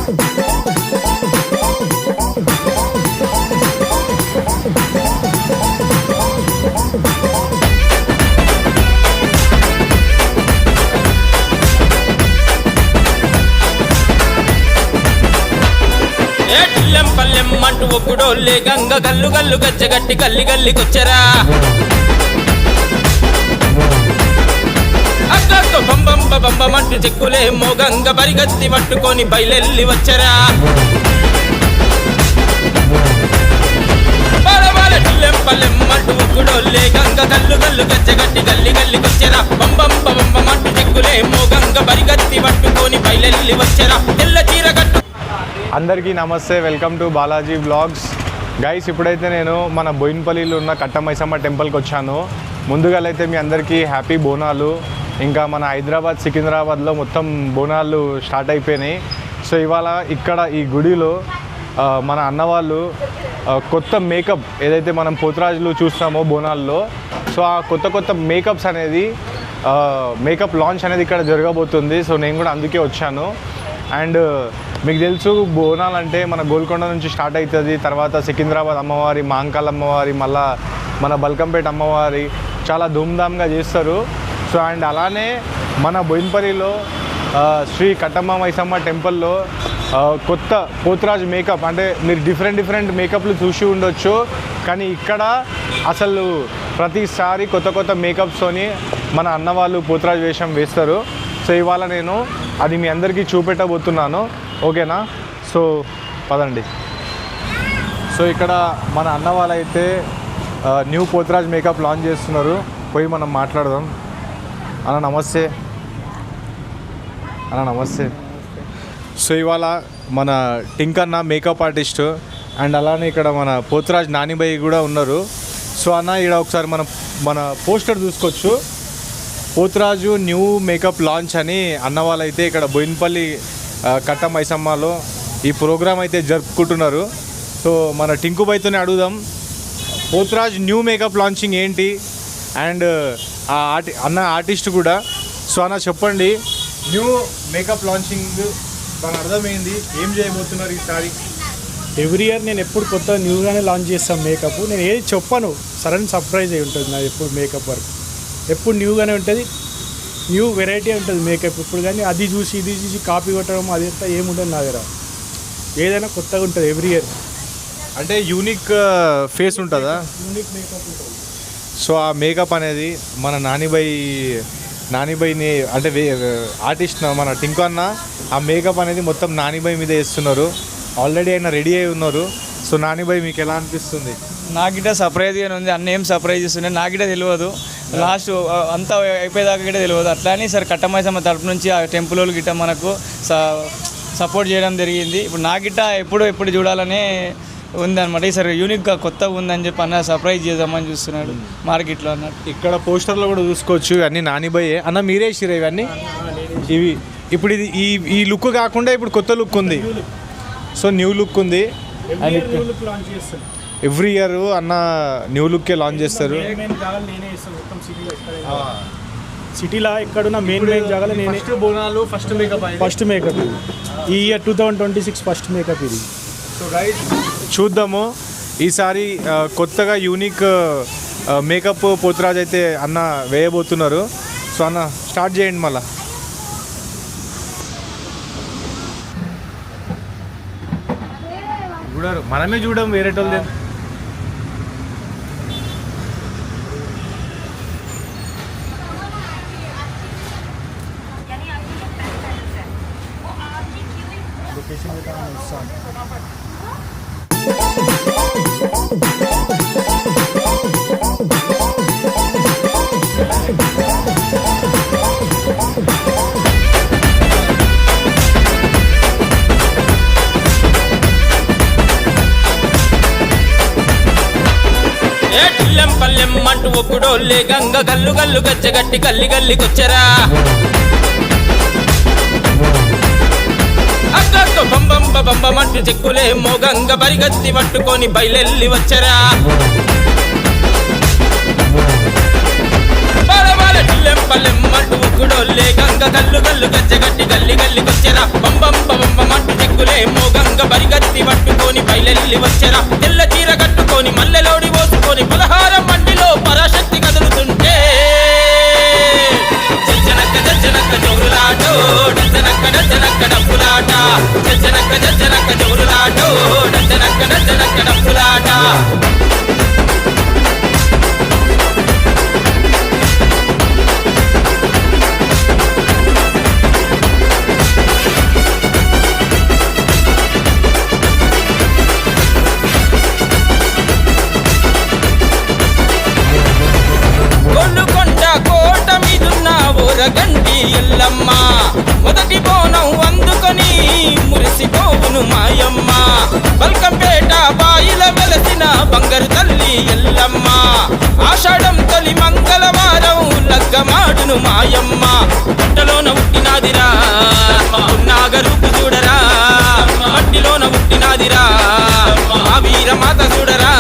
పల్లెం పల్లెం అంటూ ఒక్కుడోళ్ళే గంగ గల్లు గల్లు గచ్చగట్టి గల్లి గల్లికొచ్చరా అక్కతో బంబంబ బంబమంటూ చెక్కులే మోగంగ బరిగత్తి పట్టుకొని బయలెల్లి వచ్చరా పల్లెం పల్లెం అంటూ ఒక్కుడోళ్ళే గంగ గల్లు గల్లు గచ్చగట్టి గల్లి గల్లికొచ్చరా బంబంబ బంబమంటూ చెక్కులే మోగంగ బరిగత్తి పట్టుకొని బయలెల్లి వచ్చరా తెల్ల చీర కట్టు. అందరికీ నమస్తే, welcome to Balaji vlogs. Guys, ఇప్పుడైతే నేను మన బోయిన్పల్లిలో ఉన్న కట్టమైసమ్మ టెంపుల్కి వచ్చాను. ముందుగా అయితే మీ అందరికీ హ్యాపీ బోనాలు. ఇంకా మన హైదరాబాద్ సికింద్రాబాద్లో మొత్తం బోనాలు స్టార్ట్ అయిపోయినాయి. సో ఇవాళ ఇక్కడ ఈ గుడిలో మన అన్నవాళ్ళు కొత్త మేకప్ ఏదైతే మనం పోతరాజులు చూస్తామో బోనాల్లో, సో ఆ కొత్త మేకప్స్ అనేది మేకప్ లాంచ్ అనేది ఇక్కడ జరగబోతుంది. సో నేను కూడా అందుకే వచ్చాను. అండ్ మీకు తెలుసు, బోనాలు అంటే మన గోల్కొండ నుంచి స్టార్ట్ అవుతుంది, తర్వాత సికింద్రాబాద్ అమ్మవారి, మాంకాల్ అమ్మవారి, మళ్ళా మన బల్కంపేట అమ్మవారి చాలా ధూమ్ధామ్గా చేస్తారు. సో అండ్ అలానే మన బోయిన్పల్లిలో శ్రీ కట్టమ్మ మైసమ్మ టెంపుల్లో కొత్త పోతరాజు మేకప్ అంటే మీరు డిఫరెంట్ మేకప్లు చూసి ఉండొచ్చు, కానీ ఇక్కడ అసలు ప్రతిసారి కొత్త మేకప్స్తోని మన అన్నవాళ్ళు పోతరాజు వేషం వేస్తారు. సో ఇవాళ నేను అది మీ అందరికీ చూపెట్టబోతున్నాను, ఓకేనా? సో పదండి. సో ఇక్కడ మన అన్న వాళ్ళైతే న్యూ పోతరాజ్ మేకప్ లాంచ్ చేస్తున్నారు, పోయి మనం మాట్లాడదాం. అన్న నమస్తే. అన్న నమస్తే. సో ఇవాళ మన టింకన్న మేకప్ ఆర్టిస్ట్ అండ్ అలానే ఇక్కడ మన పోతరాజ్ నానిబాయి కూడా ఉన్నారు. సో అన్న, ఇక్కడ ఒకసారి మన పోస్టర్ చూసుకోవచ్చు, పోతరాజు న్యూ మేకప్ లాంచ్ అని అన్నవాళ్ళైతే ఇక్కడ బోయిన్పల్లి కట్ట మైసమ్మలో ఈ ప్రోగ్రామ్ అయితే జరుపుకుంటున్నారు. సో మన టింకుబాయ్తోనే అడుగుదాం, పోతరాజ్ న్యూ మేకప్ లాంచింగ్ ఏంటి అండ్ అన్న ఆర్టిస్ట్ కూడా. సో అన్న చెప్పండి, న్యూ మేకప్ లాంచింగ్ దాని అర్థమైంది, ఏం చేయబోతున్నారు ఈసారి? ఎవ్రీ ఇయర్ నేను ఎప్పుడు కొత్త న్యూగానే లాంచ్ చేస్తాను మేకప్. నేను ఏది చెప్పను, సడన్ సర్ప్రైజ్ అయి ఉంటుంది నాది ఎప్పుడు మేకప్ వర్క్. ఎప్పుడు న్యూగానే ఉంటుంది, న్యూ వెరైటీ ఉంటుంది మేకప్. ఇప్పుడు కానీ అది చూసి ఇది చూసి కాపీ కొట్టడం అది అంతా ఏముంటుంది నా దగ్గర. ఏదైనా కొత్తగా ఉంటుంది ఎవ్రీ ఇయర్. అంటే యూనిక్ ఫేస్ ఉంటుందా? యూనిక్ మేకప్ ఉంటుంది. సో ఆ మేకప్ అనేది మన నానిబాయిని అంటే ఆర్టిస్ట్ మన టింకు అన్న ఆ మేకప్ అనేది మొత్తం నానిబాయి మీద వేస్తున్నారు. ఆల్రెడీ ఆయన రెడీ అయి ఉన్నారు. సో నానిబాయి మీకు ఎలా అనిపిస్తుంది? నాకిట సర్ప్రైజ్గానే ఉంది. అన్న ఏం సర్ప్రైజ్ ఇస్తుండే నాకిట తెలియదు, లాస్ట్ అంతా అయిపోయేదాకా గిట్ట తెలియదు. అట్లానే సార్ కట్టమైసమ్మ తరపు నుంచి ఆ టెంపుల్ వాళ్ళు గిట్ట మనకు సపోర్ట్ చేయడం జరిగింది. ఇప్పుడు నాకిట ఎప్పుడు చూడాలనే ఉందన్నమాట. ఈసారి యూనిక్గా కొత్తగా ఉందని చెప్పి అన్న సర్ప్రైజ్ చేద్దామని చూస్తున్నాడు మార్కెట్లో అన్నట్టు. ఇక్కడ పోస్టర్లో కూడా చూసుకోవచ్చు, అన్నీ నానిబాయే. అన్న మీరే ఇచ్చిరా ఇవన్నీ? ఇవి ఇప్పుడు ఇది ఈ లుక్ కాకుండా ఇప్పుడు కొత్త లుక్ ఉంది. సో న్యూ లుక్ ఉంది. ఎవ్రీ ఇయర్ అన్న న్యూ లుక్కే లాంచ్ చేస్తారు. సిటీలో ఎక్కడున్న మెయిన్ జాగాలో నేనే. బోనాలు ఫస్ట్ మేకప్ ఈ ఇయర్ 2026 ఫస్ట్ మేకప్ ఇది. సో రైట్, చూద్దాము ఈసారి కొత్తగా యూనిక్ మేకప్ పోతరాజ్ అయితే అన్న వేయబోతున్నారు. సో అన్న స్టార్ట్ చేయండి. మళ్ళా చూడరు, మనమే చూడడం వేరేటోళ్ళే. పల్లెం అంటూ ఒక్కుడోళ్ళే గంగ గల్లు గల్లు గచ్చగట్టి గల్లి గల్లికొచ్చరా అక్కతో బంబంబ బంబమంటూ చెక్కులే మోగంగ బరిగత్తి పట్టుకొని బయలెల్లి వచ్చరా పల్లెం అంటూ ఒక్కుడోళ్ళే గంగ గల్లు గల్లు గచ్చగట్టి గల్లి గల్లికొచ్చరా బంబంబ బంబమంటూ చెక్కులే జజ్జనక్క జోరులాటో డజ్జనక్క డజ్జనక్క డప్పులాట గొల్లుకొండ కోట మీదున్న ఊరగంటి ఎల్లమ్మ మొదటి బోనం అందుకొని మురిసిపోవును మాయమ్మ బల్కంపేట బాయిల వెలసిన బంగారు తల్లి ఎల్లమ్మ ఆషాఢం తొలి మంగళవారం లగ్గమాడును మాయమ్మ పుట్టలోన పుట్టినాదిరా నాగరూపు చూడరా మట్టిలోన పుట్టినాదిరా ఆ వీరమాత చూడరా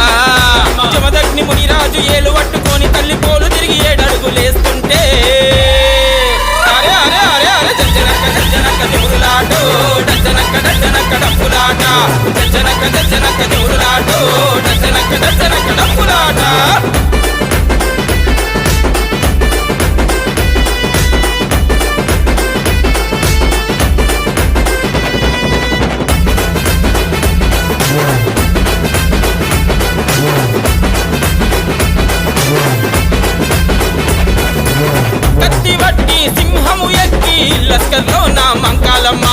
జమదగ్ని మునిరాజు ఏలు పట్టుకొని తల్లి పోలు తిరిగి 7 అడుగులేస్తుంటే అరే అరే అరే అరే జజ్జనక్క జజ్జనక్క జోరులాటో డజ్జనక్క డజ్జనక్క డప్పులాట జజ్జనక్క జజ్జనక్క జోరులాటో డజ్జనక్క డజ్జనక్క డప్పులాట కత్తి వట్టి సింహము ఎక్కి లస్కర్లో నా మంకాలమ్మ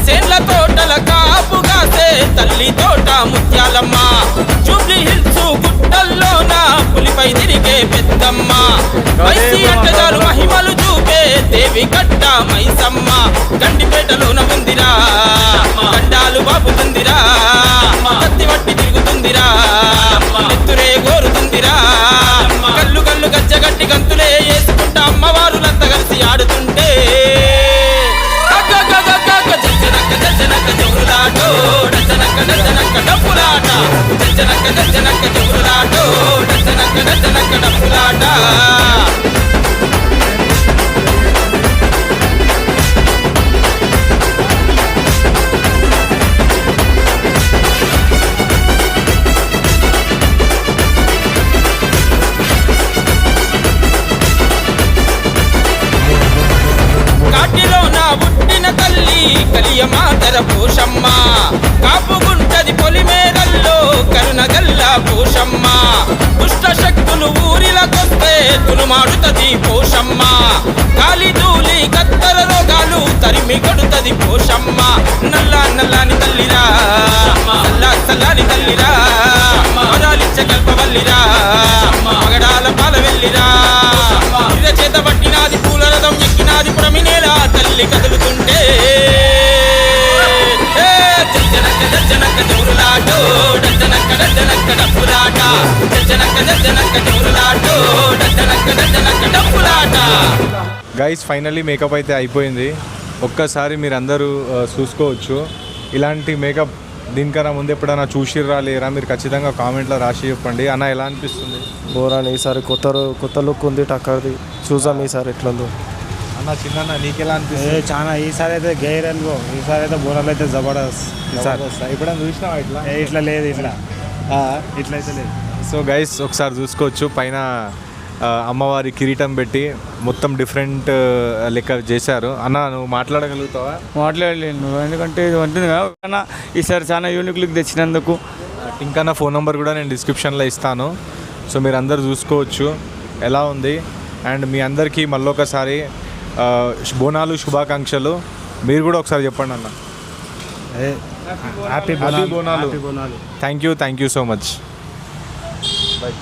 సేన్ల తోటల కాపుగాసే తల్లి తోట ముత్యాలమ్మ జూబ్లీ హిల్స్ గుట్టల్లో నా పులిపై తిరిగే పెద్దమ్మ వైసీ అట్టగారు మహిమలు చూపే దేవి కట్ట మైసమ్మ గండిపేటలోన ఉందిరా గండాలు బాపుతుందిరా కత్తి వట్టి తిరుగుతుందిరా ఎత్తురే గోరుతుందిరా కళ్ళు కళ్ళు గజ్జగట్టి గంతులే వేసుకుంటా అమ్మవారులంతా కలిసి ఆడుతుంటే జజ్జనక్క జజ్జనక్క జోరులాటో డజ్జనక్క డజ్జనక్క డప్పులాట జజ్జనక్క జజ్జనక్క జోరులాటో డజ్జనక్క డజ్జనక్క డప్పులాట కాటిలో నా పుట్టిన తల్లి కలియమాతర పోషమ్మ కాపుగుంటది పొలిమేరల్లో కరుణగల్ల పోషమ్మ దుష్ట శక్తులు ఊరిలకొస్తే తులుమాడుతది పోషమ్మ కాలి దూలి కత్తర రోగాలు తరిమి కొడుతది పోషమ్మ నల్లాని తల్లిరా చల్లాని తల్లిరా మరాలిచ్చ కల్పవల్లిరా మగడాల పాల వెళ్ళిరా చేత పట్టినాది పూల రథం ఎక్కినాది పురమినేలా తల్లి కదులుతుంటే జజ్జనక్క జజ్జనక్క జోరులాటో డజ్జనక్క డజ్జనక్క డప్పులాట జజ్జనక్క జజ్జనక్క జోరులాటో డజ్జనక్క డజ్జనక్క డప్పులాట గైస్ ఫైనల్లీ మేకప్ అయితే అయిపోయింది. ఒక్కసారి మీరు అందరూ చూసుకోవచ్చు. ఇలాంటి మేకప్ దీనికన్నా ముందు ఎప్పుడైనా చూసిర్రా లేరా మీరు ఖచ్చితంగా కామెంట్లో రాసి చెప్పండి. అన్న ఎలా అనిపిస్తుంది? బోరాని ఈసారి కొత్త లుక్ ఉంది టక్కర్ది. చూసాం ఈసారి ఎట్లుందో. అన్న చిన్న నీకెలా అనిపిస్తుంది? చాలా ఈసారి అయితే గైర్ అనుకో, ఈసారి అయితే బోరాలు అయితే జబర్దస్త్. ఎప్పుడైనా చూసినావా ఇట్లా? ఇట్లా లేదు, ఇట్లయితే లేదు. సో గైస్ ఒకసారి చూసుకోవచ్చు. పైన అమ్మవారి కిరీటం పెట్టి మొత్తం డిఫరెంట్ లెక్క చేశారు. అన్న నువ్వు మాట్లాడగలుగుతావా? మాట్లాడలేను ఎందుకంటే ఇది ఉంటుంది కదా. ఈసారి చాలా యూనిక్ లుక్ తెచ్చినందుకు. ఇంకన్నా ఫోన్ నెంబర్ కూడా నేను డిస్క్రిప్షన్లో ఇస్తాను. సో మీరు అందరు చూసుకోవచ్చు ఎలా ఉంది. అండ్ మీ అందరికీ మళ్ళొకసారి బోనాలు శుభాకాంక్షలు. మీరు కూడా ఒకసారి చెప్పండి అన్న. Happy Bonalu. Thank you so much. By.